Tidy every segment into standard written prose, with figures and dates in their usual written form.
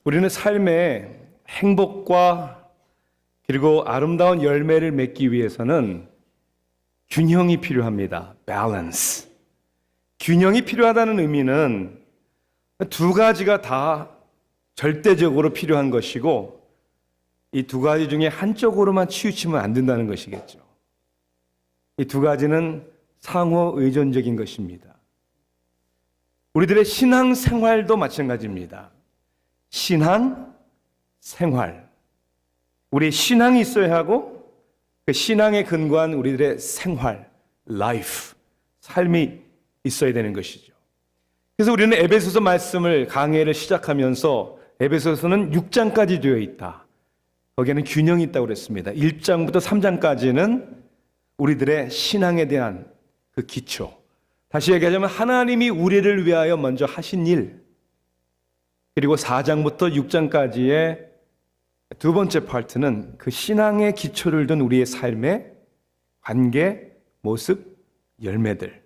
우리는 삶의 행복과 그리고 아름다운 열매를 맺기 위해서는 균형이 필요합니다. 밸런스. 균형이 필요하다는 의미는 두 가지가 다 절대적으로 필요한 것이고 이 두 가지 중에 한쪽으로만 치우치면 안 된다는 것이겠죠. 이 두 가지는 상호 의존적인 것입니다. 우리들의 신앙 생활도 마찬가지입니다. 신앙 생활. 우리의 신앙이 있어야 하고 그 신앙에 근거한 우리들의 생활, life, 삶이 있어야 되는 것이죠. 그래서 우리는 에베소서 말씀을 강해를 시작하면서 에베소서는 6장까지 되어 있다. 거기에는 균형이 있다고 그랬습니다. 1장부터 3장까지는 우리들의 신앙에 대한 그 기초. 다시 얘기하자면 하나님이 우리를 위하여 먼저 하신 일. 그리고 4장부터 6장까지의 두 번째 파트는 그 신앙의 기초를 둔 우리의 삶의 관계, 모습, 열매들.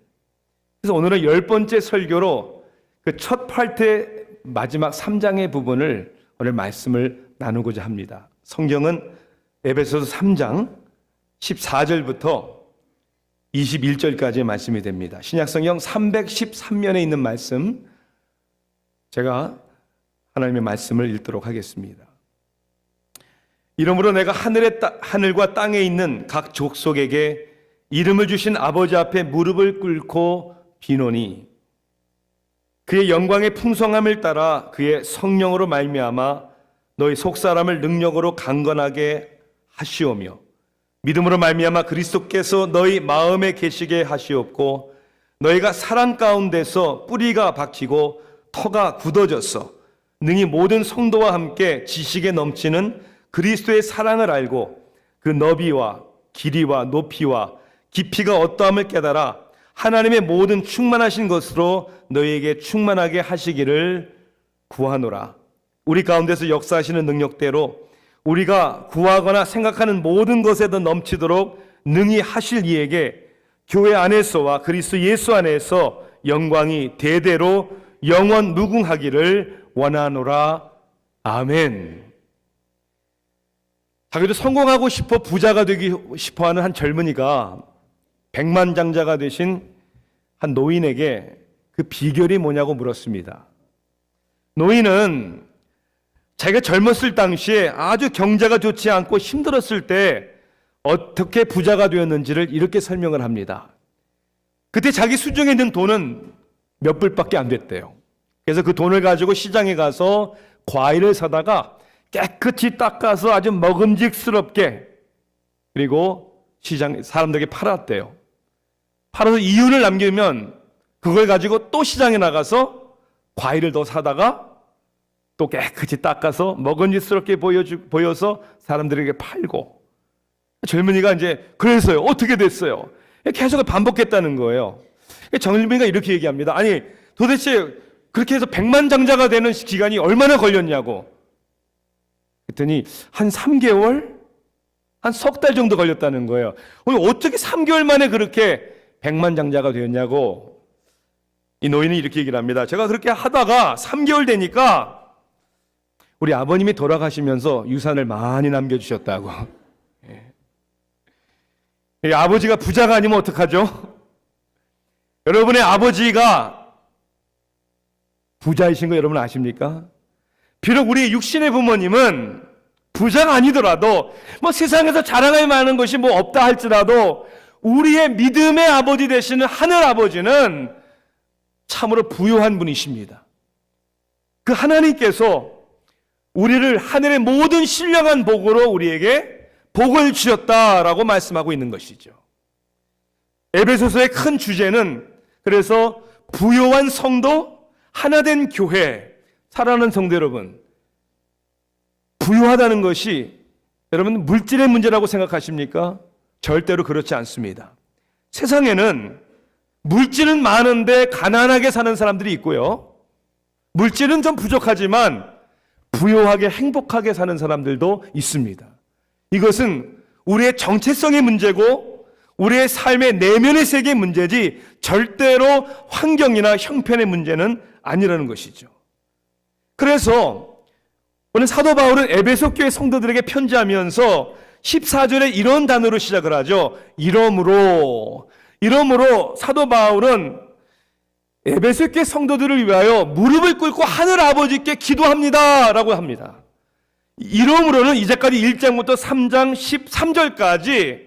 그래서 오늘은 10번째 설교로 그 첫 파트의 마지막 3장의 부분을 오늘 말씀을 나누고자 합니다. 성경은 에베소서 3장 14절부터 21절까지의 말씀이 됩니다. 신약성경 313면에 있는 말씀, 제가 하나님의 말씀을 읽도록 하겠습니다. 이러므로 내가 하늘과 땅에 있는 각 족속에게 이름을 주신 아버지 앞에 무릎을 꿇고 비노니 그의 영광의 풍성함을 따라 그의 성령으로 말미암아 너희 속사람을 능력으로 강건하게 하시오며 믿음으로 말미암아 그리스도께서 너희 마음에 계시게 하시옵고 너희가 사랑 가운데서 뿌리가 박히고 터가 굳어져서 능히 모든 성도와 함께 지식에 넘치는 그리스도의 사랑을 알고 그 너비와 길이와 높이와 깊이가 어떠함을 깨달아 하나님의 모든 충만하신 것으로 너희에게 충만하게 하시기를 구하노라. 우리 가운데서 역사하시는 능력대로 우리가 구하거나 생각하는 모든 것에도 넘치도록 능히 하실 이에게 교회 안에서와 그리스도 예수 안에서 영광이 대대로 영원 무궁하기를 원하노라. 아멘. 자기도 성공하고 싶어 부자가 되기 싶어하는 한 젊은이가 백만장자가 되신 한 노인에게 그 비결이 뭐냐고 물었습니다. 노인은 자기가 젊었을 당시에 아주 경제가 좋지 않고 힘들었을 때 어떻게 부자가 되었는지를 이렇게 설명을 합니다. 그때 자기 수중에 있는 돈은 몇 불밖에 안 됐대요. 그래서 그 돈을 가지고 시장에 가서 과일을 사다가 깨끗이 닦아서 아주 먹음직스럽게 그리고 시장 사람들에게 팔았대요. 팔아서 이윤을 남기면 그걸 가지고 또 시장에 나가서 과일을 더 사다가 또 깨끗이 닦아서 먹음직스럽게 보여서 사람들에게 팔고 젊은이가 이제 그래서요. 어떻게 됐어요? 계속 반복했다는 거예요. 젊은이가 이렇게 얘기합니다. 아니 도대체 그렇게 해서 백만장자가 되는 기간이 얼마나 걸렸냐고. 그랬더니 한 3개월? 한 석 달 정도 걸렸다는 거예요. 어떻게 3개월 만에 그렇게 백만장자가 되었냐고. 이 노인이 이렇게 얘기를 합니다. 제가 그렇게 하다가 3개월 되니까 우리 아버님이 돌아가시면서 유산을 많이 남겨주셨다고. 아버지가 부자가 아니면 어떡하죠? 여러분의 아버지가 부자이신 거 여러분 아십니까? 비록 우리 육신의 부모님은 부자가 아니더라도 뭐 세상에서 자랑할 만한 것이 뭐 없다 할지라도 우리의 믿음의 아버지 되시는 하늘 아버지는 참으로 부유한 분이십니다. 그 하나님께서 우리를 하늘의 모든 신령한 복으로 우리에게 복을 주셨다라고 말씀하고 있는 것이죠. 에베소서의 큰 주제는 그래서 부요한 성도, 하나된 교회, 사랑하는 성도 여러분, 부유하다는 것이 여러분 물질의 문제라고 생각하십니까? 절대로 그렇지 않습니다. 세상에는 물질은 많은데 가난하게 사는 사람들이 있고요. 물질은 좀 부족하지만 부유하게 행복하게 사는 사람들도 있습니다. 이것은 우리의 정체성의 문제고 우리의 삶의 내면의 세계의 문제지 절대로 환경이나 형편의 문제는 아니라는 것이죠. 그래서 오늘 사도 바울은 에베소 교회 성도들에게 편지하면서 14절에 이런 단어로 시작을 하죠. 이러므로 사도 바울은 에베소 교회 성도들을 위하여 무릎을 꿇고 하늘 아버지께 기도합니다 라고 합니다. 이러므로는 이제까지 1장부터 3장 13절까지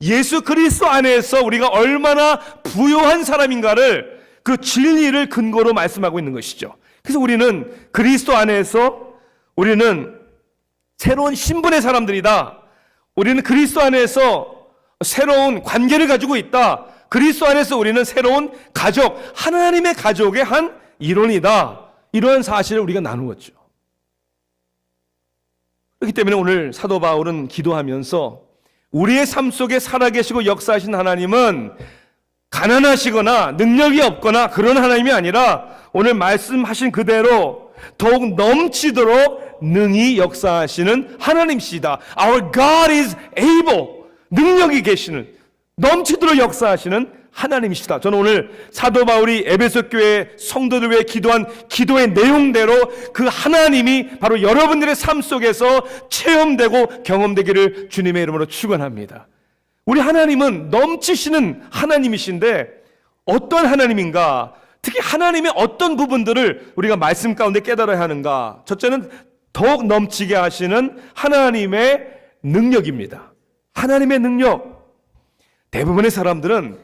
예수 그리스도 안에서 우리가 얼마나 부요한 사람인가를 그 진리를 근거로 말씀하고 있는 것이죠. 그래서 우리는 그리스도 안에서 우리는 새로운 신분의 사람들이다. 우리는 그리스도 안에서 새로운 관계를 가지고 있다. 그리스도 안에서 우리는 새로운 가족, 하나님의 가족의 한 일원이다. 이런 사실을 우리가 나누었죠. 그렇기 때문에 오늘 사도 바울은 기도하면서 우리의 삶 속에 살아계시고 역사하신 하나님은 가난하시거나 능력이 없거나 그런 하나님이 아니라 오늘 말씀하신 그대로 더욱 넘치도록 능히 역사하시는 하나님이시다. Our God is able. 능력이 계시는, 넘치도록 역사하시는 하나님이시다. 저는 오늘 사도 바울이 에베소 교회 성도들 위해 기도한 기도의 내용대로 그 하나님이 바로 여러분들의 삶 속에서 체험되고 경험되기를 주님의 이름으로 축원합니다. 우리 하나님은 넘치시는 하나님이신데 어떤 하나님인가? 특히 하나님의 어떤 부분들을 우리가 말씀 가운데 깨달아야 하는가? 첫째는 더욱 넘치게 하시는 하나님의 능력입니다. 하나님의 능력. 대부분의 사람들은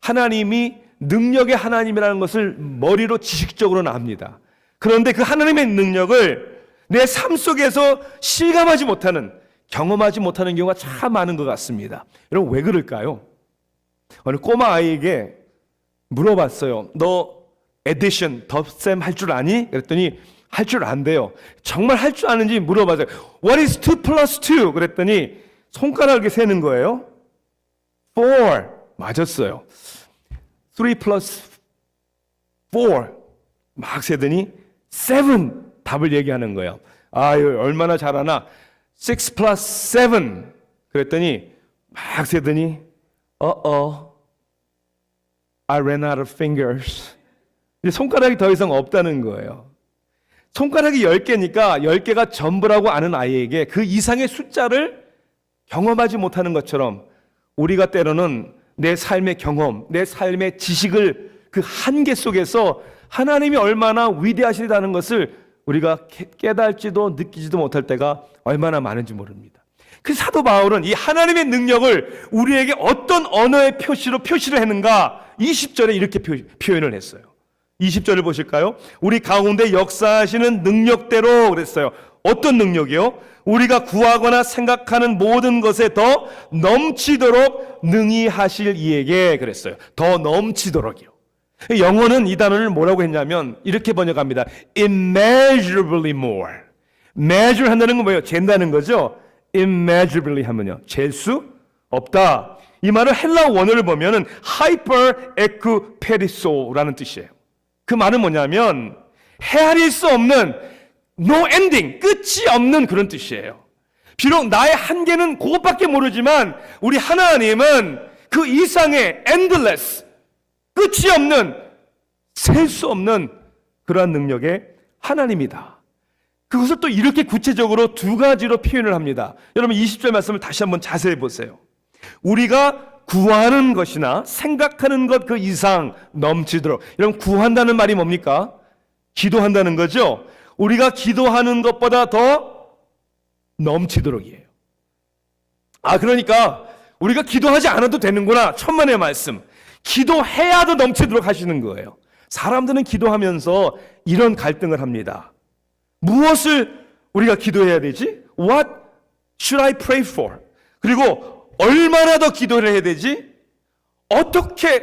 하나님이 능력의 하나님이라는 것을 머리로 지식적으로는 압니다. 그런데 그 하나님의 능력을 내 삶 속에서 실감하지 못하는, 경험하지 못하는 경우가 참 많은 것 같습니다. 여러분 왜 그럴까요? 어느 꼬마 아이에게 물어봤어요. 너 에디션, 덧셈 할 줄 아니? 그랬더니 할 줄 안돼요. 정말 할 줄 아는지 물어봤어요. What is 2 plus 2? 그랬더니 손가락에 세는 거예요. 4. 맞았어요. 3 plus 4. 막 세더니 7. 답을 얘기하는 거예요. 아유, 얼마나 잘하나. 6 plus 7. 그랬더니 막 세더니 I ran out of fingers. 이제 손가락이 더 이상 없다는 거예요. 손가락이 10개니까 10개가 전부라고 아는 아이에게 그 이상의 숫자를 경험하지 못하는 것처럼 우리가 때로는 내 삶의 경험, 내 삶의 지식을 그 한계 속에서 하나님이 얼마나 위대하시다는 것을 우리가 깨달지도 느끼지도 못할 때가 얼마나 많은지 모릅니다. 그 사도 바울은 이 하나님의 능력을 우리에게 어떤 언어의 표시로 표시를 했는가? 20절에 이렇게 표현을 했어요. 20절을 보실까요? 우리 가운데 역사하시는 능력대로 그랬어요. 어떤 능력이요? 우리가 구하거나 생각하는 모든 것에 더 넘치도록 능히 하실 이에게 그랬어요. 더 넘치도록이요. 영어는 이 단어를 뭐라고 했냐면 이렇게 번역합니다. Immeasurably more. measure 한다는 건 뭐예요? 잰다는 거죠. immeasurably 하면요. 잴 수 없다. 이 말은 헬라 원어를 보면은 hyper ekuperiso라는 뜻이에요. 그 말은 뭐냐면 헤아릴 수 없는 no ending, 끝이 없는 그런 뜻이에요. 비록 나의 한계는 그것밖에 모르지만 우리 하나님은 그 이상의 endless, 끝이 없는, 셀 수 없는 그러한 능력의 하나님이다. 그것을 또 이렇게 구체적으로 두 가지로 표현을 합니다. 여러분 20절 말씀을 다시 한번 자세히 보세요. 우리가 구하는 것이나 생각하는 것 그 이상 넘치도록. 여러분 구한다는 말이 뭡니까? 기도한다는 거죠. 우리가 기도하는 것보다 더 넘치도록이에요. 그러니까 우리가 기도하지 않아도 되는구나. 천만의 말씀. 기도해야 더 넘치도록 하시는 거예요. 사람들은 기도하면서 이런 갈등을 합니다. 무엇을 우리가 기도해야 되지? What should I pray for? 그리고 얼마나 더 기도를 해야 되지? 어떻게,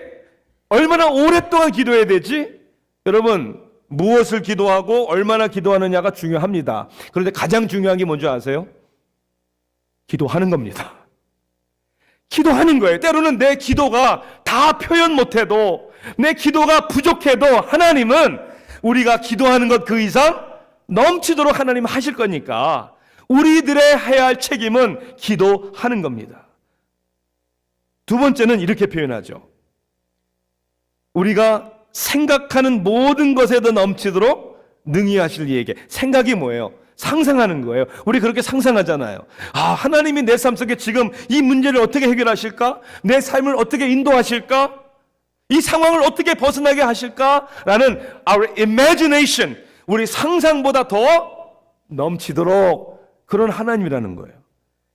얼마나 오랫동안 기도해야 되지? 여러분, 무엇을 기도하고 얼마나 기도하느냐가 중요합니다. 그런데 가장 중요한 게 뭔지 아세요? 기도하는 겁니다. 기도하는 거예요. 때로는 내 기도가 다 표현 못해도, 내 기도가 부족해도 하나님은 우리가 기도하는 것 그 이상 넘치도록 하나님 하실 거니까 우리들의 해야 할 책임은 기도하는 겁니다. 두 번째는 이렇게 표현하죠. 우리가 생각하는 모든 것에 더 넘치도록 능히 하실 이에게. 생각이 뭐예요? 상상하는 거예요. 우리 그렇게 상상하잖아요. 아, 하나님이 내 삶 속에 지금 이 문제를 어떻게 해결하실까? 내 삶을 어떻게 인도하실까? 이 상황을 어떻게 벗어나게 하실까? 라는 our imagination, 우리 상상보다 더 넘치도록 그런 하나님이라는 거예요.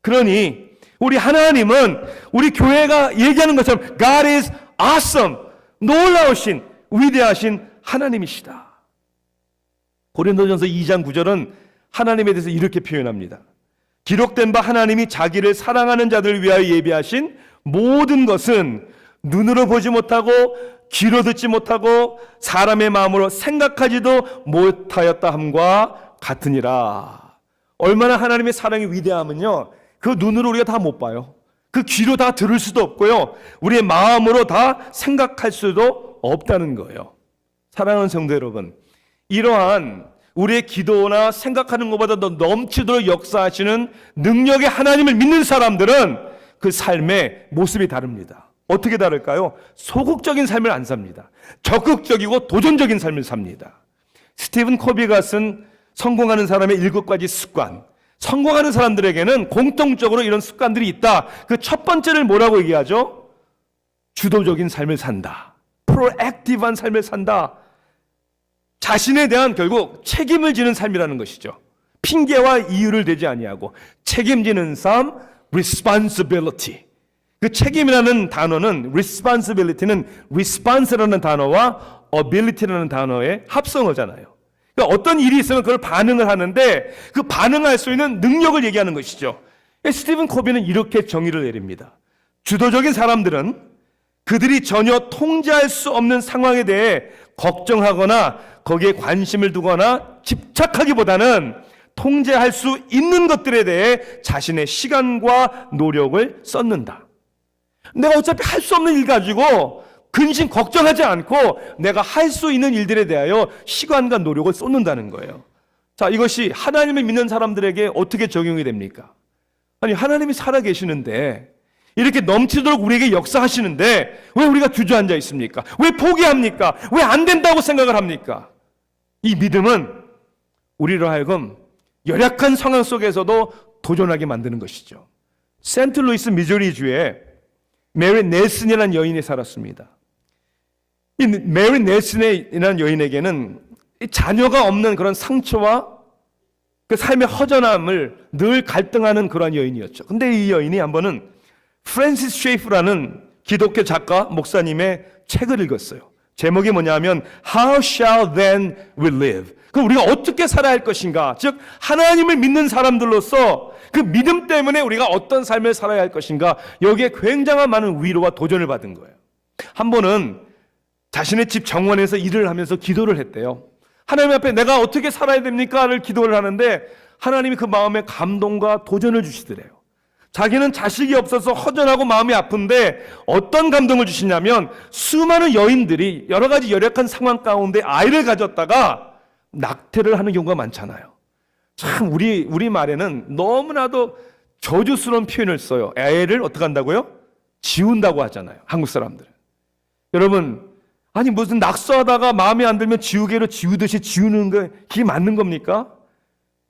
그러니 우리 하나님은 우리 교회가 얘기하는 것처럼 God is awesome, 놀라우신 위대하신 하나님이시다. 고린도전서 2장 9절은 하나님에 대해서 이렇게 표현합니다. 기록된 바 하나님이 자기를 사랑하는 자들을 위하여 예비하신 모든 것은 눈으로 보지 못하고 귀로 듣지 못하고 사람의 마음으로 생각하지도 못하였다 함과 같으니라. 얼마나 하나님의 사랑이 위대하면요, 그 눈으로 우리가 다 못 봐요. 그 귀로 다 들을 수도 없고요, 우리의 마음으로 다 생각할 수도 없다는 거예요. 사랑하는 성도 여러분, 이러한 우리의 기도나 생각하는 것보다 더 넘치도록 역사하시는 능력의 하나님을 믿는 사람들은 그 삶의 모습이 다릅니다. 어떻게 다를까요? 소극적인 삶을 안 삽니다. 적극적이고 도전적인 삶을 삽니다. 스티븐 코비가 쓴 성공하는 사람의 7가지 습관, 성공하는 사람들에게는 공통적으로 이런 습관들이 있다. 그 첫 번째를 뭐라고 얘기하죠? 주도적인 삶을 산다. 프로액티브한 삶을 산다. 자신에 대한 결국 책임을 지는 삶이라는 것이죠. 핑계와 이유를 대지 아니하고 책임지는 삶, responsibility. 그 책임이라는 단어는 responsibility는 response라는 단어와 ability라는 단어의 합성어잖아요. 그러니까 어떤 일이 있으면 그걸 반응을 하는데 그 반응할 수 있는 능력을 얘기하는 것이죠. 스티븐 코비는 이렇게 정의를 내립니다. 주도적인 사람들은 그들이 전혀 통제할 수 없는 상황에 대해 걱정하거나 거기에 관심을 두거나 집착하기보다는 통제할 수 있는 것들에 대해 자신의 시간과 노력을 쏟는다. 내가 어차피 할 수 없는 일 가지고 근심 걱정하지 않고 내가 할 수 있는 일들에 대하여 시간과 노력을 쏟는다는 거예요. 자, 이것이 하나님을 믿는 사람들에게 어떻게 적용이 됩니까? 아니, 하나님이 살아계시는데 이렇게 넘치도록 우리에게 역사하시는데 왜 우리가 주저앉아 있습니까? 왜 포기합니까? 왜 안 된다고 생각을 합니까? 이 믿음은 우리로 하여금 열악한 상황 속에서도 도전하게 만드는 것이죠. 세인트루이스 미주리주에 메리 넬슨이라는 여인이 살았습니다. 이 메리 넬슨이라는 여인에게는 자녀가 없는 그런 상처와 그 삶의 허전함을 늘 갈등하는 그런 여인이었죠. 근데 이 여인이 한 번은 프랜시스 쉐이프라는 기독교 작가, 목사님의 책을 읽었어요. 제목이 뭐냐면 How shall then we live? 그럼 우리가 어떻게 살아야 할 것인가? 즉 하나님을 믿는 사람들로서 그 믿음 때문에 우리가 어떤 삶을 살아야 할 것인가? 여기에 굉장한 많은 위로와 도전을 받은 거예요. 한 번은 자신의 집 정원에서 일을 하면서 기도를 했대요. 하나님 앞에 내가 어떻게 살아야 됩니까?를 기도를 하는데 하나님이 그 마음에 감동과 도전을 주시더래요. 자기는 자식이 없어서 허전하고 마음이 아픈데 어떤 감동을 주시냐면 수많은 여인들이 여러 가지 열악한 상황 가운데 아이를 가졌다가 낙태를 하는 경우가 많잖아요. 참 우리 말에는 너무나도 저주스러운 표현을 써요. 애를 어떻게 한다고요? 지운다고 하잖아요. 한국 사람들은. 여러분, 아니 무슨 낙서하다가 마음에 안 들면 지우개로 지우듯이 지우는 거 그게 맞는 겁니까?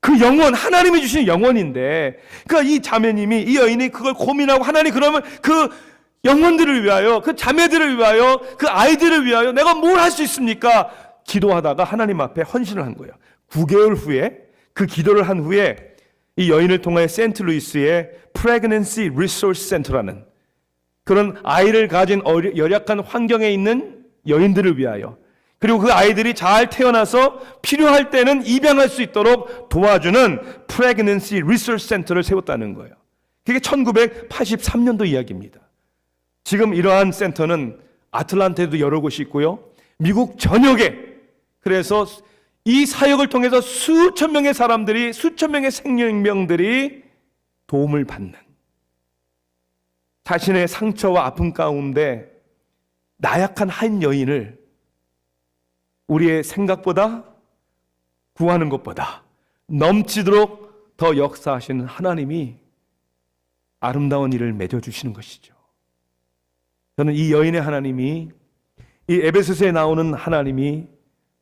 그 영혼, 하나님이 주신 영혼인데, 그러니까 이 자매님이, 이 여인이 그걸 고민하고 하나님 그러면 그 영혼들을 위하여, 그 자매들을 위하여, 그 아이들을 위하여 내가 뭘 할 수 있습니까? 기도하다가 하나님 앞에 헌신을 한 거예요. 9개월 후에 그 기도를 한 후에 이 여인을 통하여 세인트루이스의 Pregnancy Resource Center라는 그런 아이를 가진 열악한 환경에 있는 여인들을 위하여, 그리고 그 아이들이 잘 태어나서 필요할 때는 입양할 수 있도록 도와주는 Pregnancy Resource Center를 세웠다는 거예요. 그게 1983년도 이야기입니다. 지금 이러한 센터는 아틀란타에도 여러 곳이 있고요. 미국 전역에, 그래서 이 사역을 통해서 수천 명의 사람들이, 수천 명의 생명들이 도움을 받는, 자신의 상처와 아픔 가운데 나약한 한 여인을 우리의 생각보다, 구하는 것보다 넘치도록 더 역사하시는 하나님이 아름다운 일을 맺어주시는 것이죠. 저는 이 여인의 하나님이, 이 에베소서에 나오는 하나님이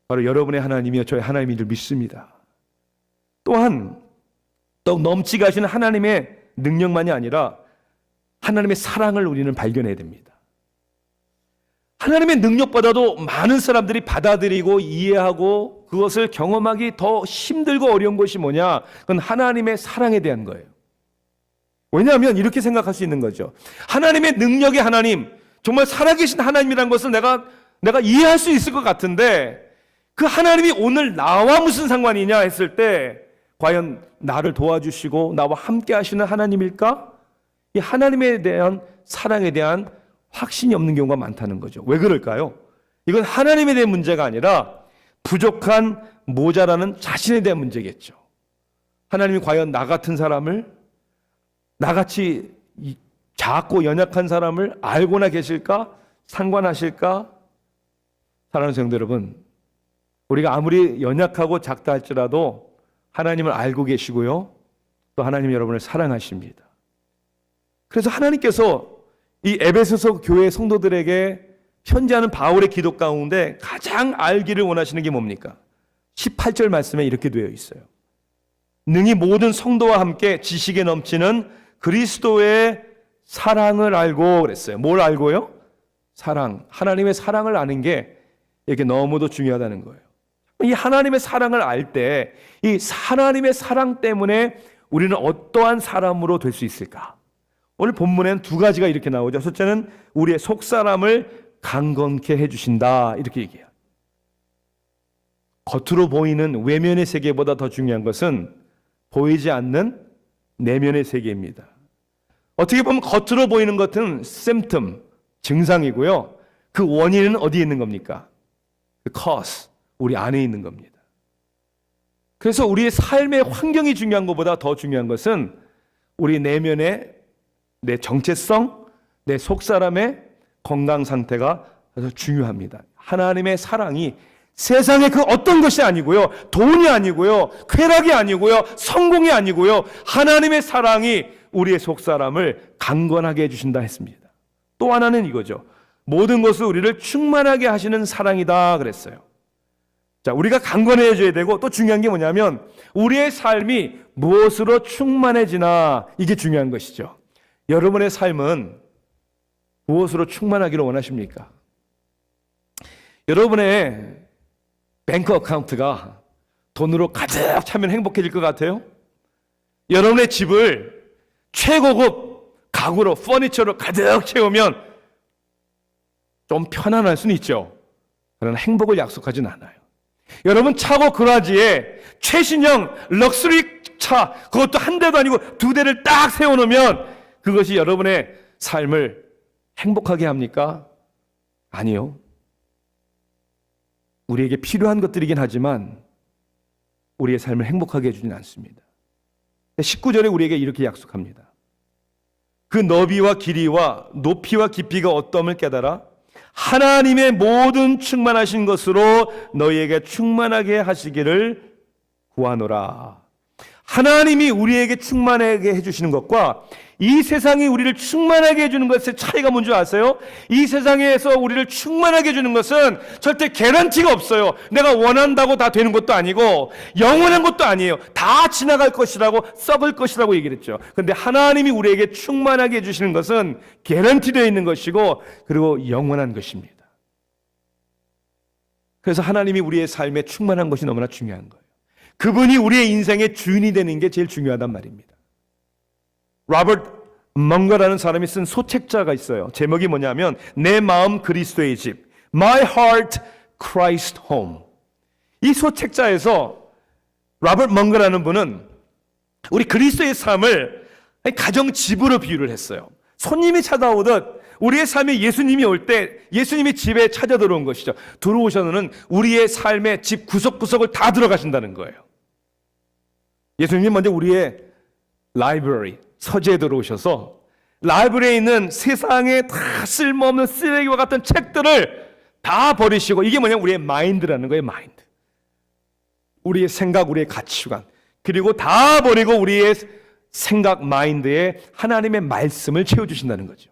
바로 여러분의 하나님이요 저의 하나님인 줄 믿습니다. 또한 또 넘치게 하시는 하나님의 능력만이 아니라 하나님의 사랑을 우리는 발견해야 됩니다. 하나님의 능력보다도 많은 사람들이 받아들이고 이해하고 그것을 경험하기 더 힘들고 어려운 것이 뭐냐? 그건 하나님의 사랑에 대한 거예요. 왜냐하면 이렇게 생각할 수 있는 거죠. 하나님의 능력의 하나님, 정말 살아계신 하나님이라는 것을 내가 이해할 수 있을 것 같은데 그 하나님이 오늘 나와 무슨 상관이냐 했을 때 과연 나를 도와주시고 나와 함께 하시는 하나님일까? 이 하나님에 대한 사랑에 대한 확신이 없는 경우가 많다는 거죠. 왜 그럴까요? 이건 하나님에 대한 문제가 아니라 부족한 모자라는 자신에 대한 문제겠죠. 하나님이 과연 나 같은 사람을, 나같이 작고 연약한 사람을 알고나 계실까? 상관하실까? 사랑하는 성도 여러분, 우리가 아무리 연약하고 작다 할지라도 하나님을 알고 계시고요, 또 하나님 여러분을 사랑하십니다. 그래서 하나님께서 이 에베소서 교회 성도들에게 편지하는 바울의 기도 가운데 가장 알기를 원하시는 게 뭡니까? 18절 말씀에 이렇게 되어 있어요. 능히 모든 성도와 함께 지식에 넘치는 그리스도의 사랑을 알고 그랬어요. 뭘 알고요? 사랑. 하나님의 사랑을 아는 게 이렇게 너무도 중요하다는 거예요. 이 하나님의 사랑을 알 때 이 하나님의 사랑 때문에 우리는 어떠한 사람으로 될 수 있을까? 오늘 본문에는 두 가지가 이렇게 나오죠. 첫째는 우리의 속사람을 강건케 해주신다, 이렇게 얘기해요. 겉으로 보이는 외면의 세계보다 더 중요한 것은 보이지 않는 내면의 세계입니다. 어떻게 보면 겉으로 보이는 것은 symptom, 증상이고요. 그 원인은 어디에 있는 겁니까? 그 cause, 우리 안에 있는 겁니다. 그래서 우리의 삶의 환경이 중요한 것보다 더 중요한 것은 우리 내면의 내 정체성, 내 속사람의 건강 상태가 아주 중요합니다. 하나님의 사랑이 세상의 그 어떤 것이 아니고요, 돈이 아니고요, 쾌락이 아니고요, 성공이 아니고요, 하나님의 사랑이 우리의 속사람을 강건하게 해주신다 했습니다. 또 하나는 이거죠. 모든 것을 우리를 충만하게 하시는 사랑이다 그랬어요. 자, 우리가 강건해져야 되고 또 중요한 게 뭐냐면 우리의 삶이 무엇으로 충만해지나, 이게 중요한 것이죠. 여러분의 삶은 무엇으로 충만하기를 원하십니까? 여러분의 뱅크 어카운트가 돈으로 가득 차면 행복해질 것 같아요? 여러분의 집을 최고급 가구로, 퍼니처로 가득 채우면 좀 편안할 수는 있죠. 그러나 행복을 약속하진 않아요. 여러분 차고 그라지에 최신형 럭셔리 차, 그것도 한 대도 아니고 두 대를 딱 세워놓으면 그것이 여러분의 삶을 행복하게 합니까? 아니요. 우리에게 필요한 것들이긴 하지만 우리의 삶을 행복하게 해주진 않습니다. 19절에 우리에게 이렇게 약속합니다. 그 너비와 길이와 높이와 깊이가 어떠함을 깨달아 하나님의 모든 충만하신 것으로 너희에게 충만하게 하시기를 구하노라. 하나님이 우리에게 충만하게 해주시는 것과 이 세상이 우리를 충만하게 해주는 것의 차이가 뭔지 아세요? 이 세상에서 우리를 충만하게 해주는 것은 절대 개런티가 없어요. 내가 원한다고 다 되는 것도 아니고 영원한 것도 아니에요. 다 지나갈 것이라고, 썩을 것이라고 얘기를 했죠. 그런데 하나님이 우리에게 충만하게 해주시는 것은 개런티되어 있는 것이고 그리고 영원한 것입니다. 그래서 하나님이 우리의 삶에 충만한 것이 너무나 중요한 거예요. 그분이 우리의 인생의 주인이 되는 게 제일 중요하단 말입니다. 로버트 멍거라는 사람이 쓴 소책자가 있어요. 제목이 뭐냐면 내 마음 그리스도의 집, My Heart Christ Home. 이 소책자에서 로버트 멍거라는 분은 우리 그리스도의 삶을 가정집으로 비유를 했어요. 손님이 찾아오듯 우리의 삶에 예수님이 올 때 예수님이 집에 찾아 들어온 것이죠. 들어오셔서는 우리의 삶의 집 구석구석을 다 들어가신다는 거예요. 예수님이 먼저 우리의 라이브러리, 서재에 들어오셔서 라이브러리에 있는 세상에 다 쓸모없는 쓰레기와 같은 책들을 다 버리시고, 이게 뭐냐면 우리의 마인드라는 거예요. 마인드. 우리의 생각, 우리의 가치관, 그리고 다 버리고 우리의 생각, 마인드에 하나님의 말씀을 채워주신다는 거죠.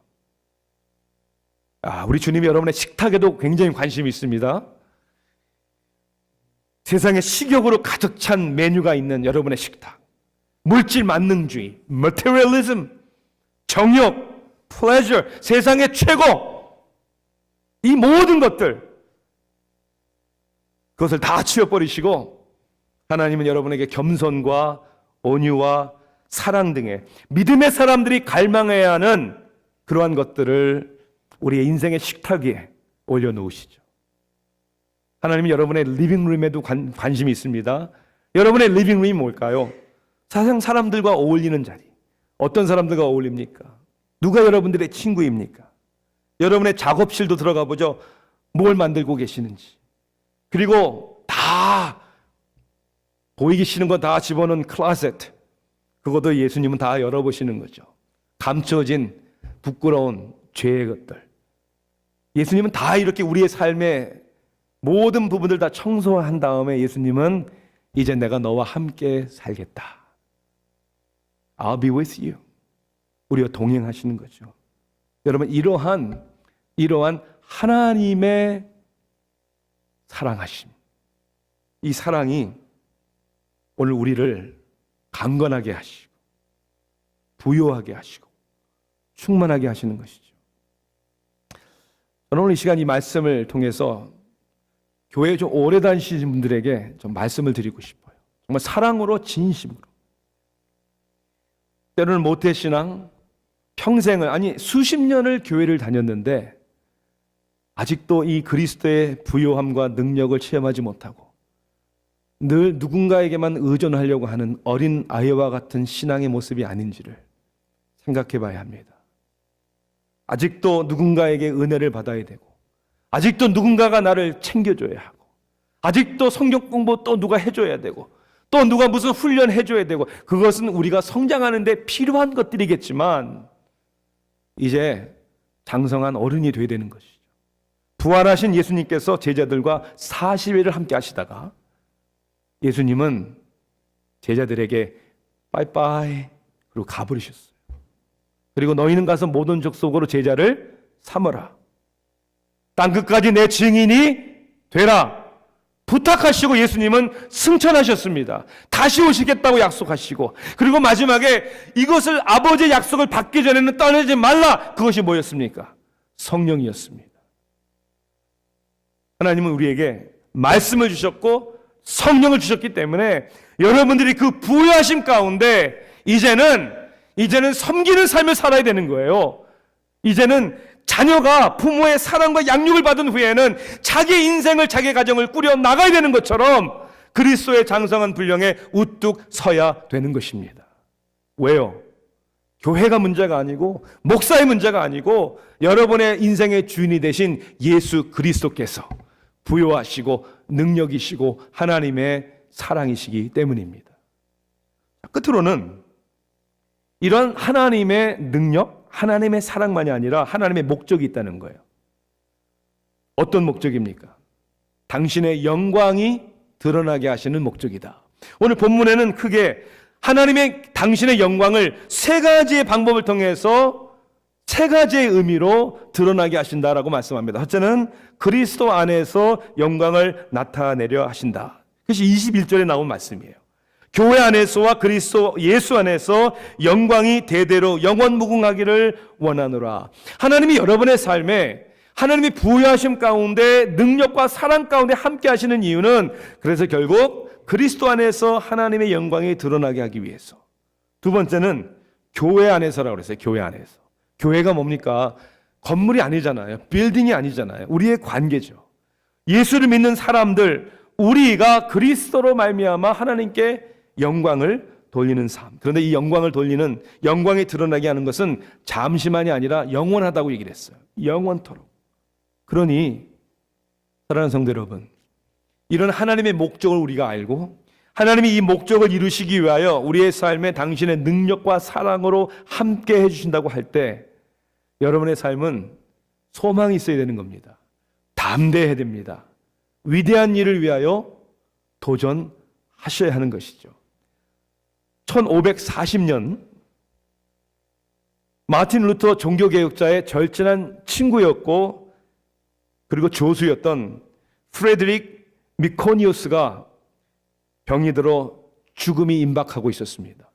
우리 주님이 여러분의 식탁에도 굉장히 관심이 있습니다. 세상에 식욕으로 가득 찬 메뉴가 있는 여러분의 식탁, 물질 만능주의, materialism, 정욕, pleasure, 세상의 최고, 이 모든 것들, 그것을 다 치워버리시고 하나님은 여러분에게 겸손과 온유와 사랑 등의 믿음의 사람들이 갈망해야 하는 그러한 것들을 우리의 인생의 식탁 위에 올려놓으시죠. 하나님이 여러분의 리빙룸에도 관심이 있습니다. 여러분의 리빙룸이 뭘까요? 세상 사람들과 어울리는 자리. 어떤 사람들과 어울립니까? 누가 여러분들의 친구입니까? 여러분의 작업실도 들어가 보죠. 뭘 만들고 계시는지. 그리고 다 보이기 싫은 건 다 집어넣은 클로셋. 그것도 예수님은 다 열어보시는 거죠. 감춰진 부끄러운 죄의 것들. 예수님은 다 이렇게 우리의 삶의 모든 부분들 다 청소한 다음에 예수님은 이제 내가 너와 함께 살겠다. I'll be with you. 우리와 동행하시는 거죠. 여러분, 이러한 하나님의 사랑하심, 이 사랑이 오늘 우리를 강건하게 하시고 부요하게 하시고 충만하게 하시는 것이죠. 저는 오늘 이 시간 이 말씀을 통해서 교회에 좀 오래 다니시는 분들에게 좀 말씀을 드리고 싶어요. 정말 사랑으로 진심으로. 때로는 모태신앙, 평생을 아니 수십 년을 교회를 다녔는데 아직도 이 그리스도의 부요함과 능력을 체험하지 못하고 늘 누군가에게만 의존하려고 하는 어린 아이와 같은 신앙의 모습이 아닌지를 생각해 봐야 합니다. 아직도 누군가에게 은혜를 받아야 되고, 아직도 누군가가 나를 챙겨줘야 하고, 아직도 성경 공부 또 누가 해줘야 되고, 또 누가 무슨 훈련 해줘야 되고, 그것은 우리가 성장하는 데 필요한 것들이겠지만 이제 장성한 어른이 돼야 되는 것이죠. 부활하신 예수님께서 제자들과 40일을 함께 하시다가 예수님은 제자들에게 빠이빠이 그리고 가버리셨어요. 그리고 너희는 가서 모든 족속으로 제자를 삼어라. 땅끝까지 내 증인이 되라. 부탁하시고 예수님은 승천하셨습니다. 다시 오시겠다고 약속하시고, 그리고 마지막에 이것을 아버지의 약속을 받기 전에는 떠나지 말라. 그것이 뭐였습니까? 성령이었습니다. 하나님은 우리에게 말씀을 주셨고 성령을 주셨기 때문에 여러분들이 그 부여하심 가운데 이제는 섬기는 삶을 살아야 되는 거예요. 이제는 자녀가 부모의 사랑과 양육을 받은 후에는 자기 인생을, 자기 가정을 꾸려 나가야 되는 것처럼 그리스도의 장성한 분량에 우뚝 서야 되는 것입니다. 왜요? 교회가 문제가 아니고 목사의 문제가 아니고 여러분의 인생의 주인이 되신 예수 그리스도께서 부요하시고 능력이시고 하나님의 사랑이시기 때문입니다. 끝으로는 이런 하나님의 능력, 하나님의 사랑만이 아니라 하나님의 목적이 있다는 거예요. 어떤 목적입니까? 당신의 영광이 드러나게 하시는 목적이다. 오늘 본문에는 크게 하나님의 당신의 영광을 세 가지의 방법을 통해서 세 가지의 의미로 드러나게 하신다라고 말씀합니다. 첫째는 그리스도 안에서 영광을 나타내려 하신다. 그것이 21절에 나온 말씀이에요. 교회 안에서와 그리스도 예수 안에서 영광이 대대로 영원무궁하기를 원하노라. 하나님이 여러분의 삶에 하나님이 부여하심 가운데 능력과 사랑 가운데 함께 하시는 이유는 그래서 결국 그리스도 안에서 하나님의 영광이 드러나게 하기 위해서. 두 번째는 교회 안에서라고 그랬어요. 교회 안에서. 교회가 뭡니까? 건물이 아니잖아요. 빌딩이 아니잖아요. 우리의 관계죠. 예수를 믿는 사람들, 우리가 그리스도로 말미암아 하나님께 영광을 돌리는 삶. 그런데 이 영광을 돌리는, 영광이 드러나게 하는 것은 잠시만이 아니라 영원하다고 얘기를 했어요. 영원토록. 그러니 사랑하는 성도 여러분, 이런 하나님의 목적을 우리가 알고 하나님이 이 목적을 이루시기 위하여 우리의 삶에 당신의 능력과 사랑으로 함께 해주신다고 할 때 여러분의 삶은 소망이 있어야 되는 겁니다. 담대해야 됩니다. 위대한 일을 위하여 도전하셔야 하는 것이죠. 1540년 마틴 루터 종교개혁자의 절친한 친구였고 그리고 조수였던 프레드릭 미코니우스가 병이 들어 죽음이 임박하고 있었습니다.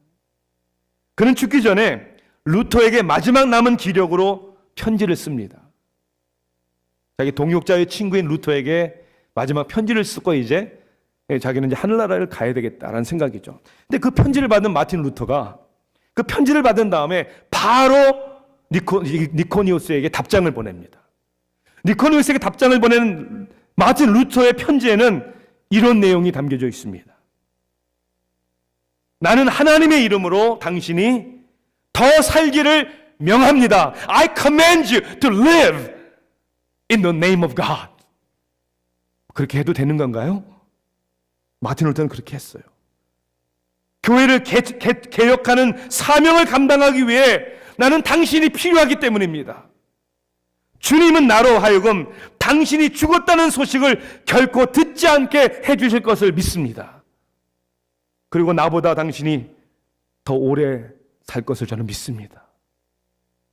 그는 죽기 전에 루터에게 마지막 남은 기력으로 편지를 씁니다. 자기 동역자의 친구인 루터에게 마지막 편지를 쓰고 이제 자기는 이제 하늘나라를 가야 되겠다라는 생각이죠. 근데 그 편지를 받은 마틴 루터가 그 편지를 받은 다음에 바로 니코니우스에게 답장을 보냅니다. 니코니우스에게 답장을 보낸 마틴 루터의 편지에는 이런 내용이 담겨져 있습니다. 나는 하나님의 이름으로 당신이 더 살기를 명합니다. I command you to live in the name of God. 그렇게 해도 되는 건가요? 마틴 루터는 그렇게 했어요. 교회를 개혁하는 사명을 감당하기 위해 나는 당신이 필요하기 때문입니다. 주님은 나로 하여금 당신이 죽었다는 소식을 결코 듣지 않게 해주실 것을 믿습니다. 그리고 나보다 당신이 더 오래 살 것을 저는 믿습니다.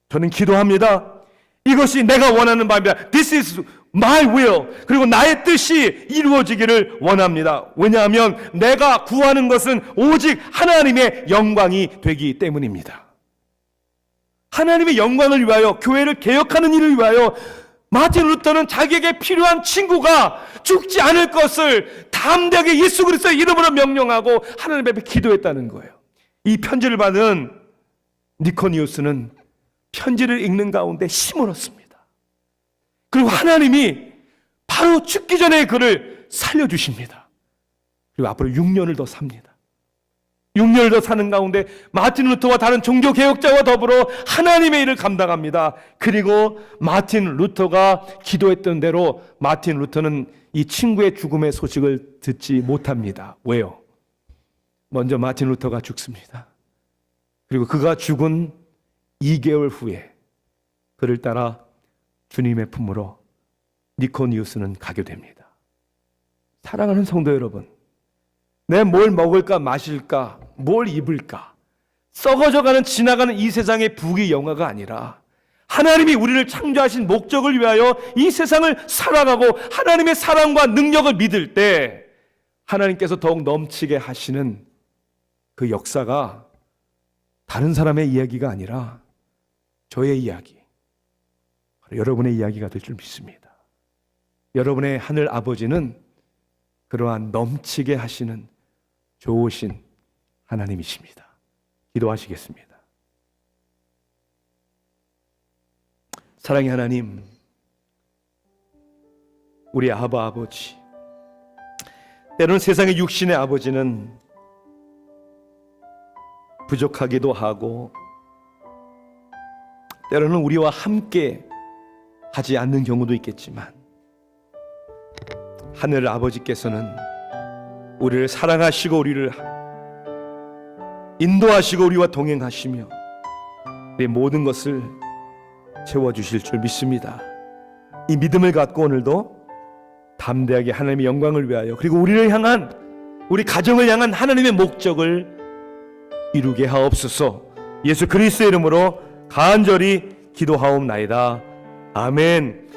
저는 기도합니다. 이것이 내가 원하는 바입니다. This is my will. 그리고 나의 뜻이 이루어지기를 원합니다. 왜냐하면 내가 구하는 것은 오직 하나님의 영광이 되기 때문입니다. 하나님의 영광을 위하여, 교회를 개혁하는 일을 위하여 마틴 루터는 자기에게 필요한 친구가 죽지 않을 것을 담대하게 예수 그리스도의 이름으로 명령하고 하나님 앞에 기도했다는 거예요. 이 편지를 받은 니코니우스는 편지를 읽는 가운데 힘을 얻습니다. 그리고 하나님이 바로 죽기 전에 그를 살려주십니다. 그리고 앞으로 6년을 더 삽니다. 6년을 더 사는 가운데 마틴 루터와 다른 종교개혁자와 더불어 하나님의 일을 감당합니다. 그리고 마틴 루터가 기도했던 대로 마틴 루터는 이 친구의 죽음의 소식을 듣지 못합니다. 왜요? 먼저 마틴 루터가 죽습니다. 그리고 그가 죽은 2개월 후에 그를 따라 주님의 품으로 니코니우스는 가게 됩니다. 사랑하는 성도 여러분, 내 뭘 먹을까 마실까 뭘 입을까 썩어져가는 지나가는 이 세상의 부귀영화가 아니라 하나님이 우리를 창조하신 목적을 위하여 이 세상을 살아가고 하나님의 사랑과 능력을 믿을 때 하나님께서 더욱 넘치게 하시는 그 역사가 다른 사람의 이야기가 아니라 저의 이야기, 여러분의 이야기가 될 줄 믿습니다. 여러분의 하늘 아버지는 그러한 넘치게 하시는 좋으신 하나님이십니다. 기도하시겠습니다. 사랑의 하나님, 우리 아버지, 때로는 세상의 육신의 아버지는 부족하기도 하고 때로는 우리와 함께 하지 않는 경우도 있겠지만 하늘 아버지께서는 우리를 사랑하시고 우리를 인도하시고 우리와 동행하시며 우리의 모든 것을 채워주실 줄 믿습니다. 이 믿음을 갖고 오늘도 담대하게 하나님의 영광을 위하여 그리고 우리를 향한, 우리 가정을 향한 하나님의 목적을 이루게 하옵소서. 예수 그리스도의 이름으로 간절히 기도하옵나이다. 아멘.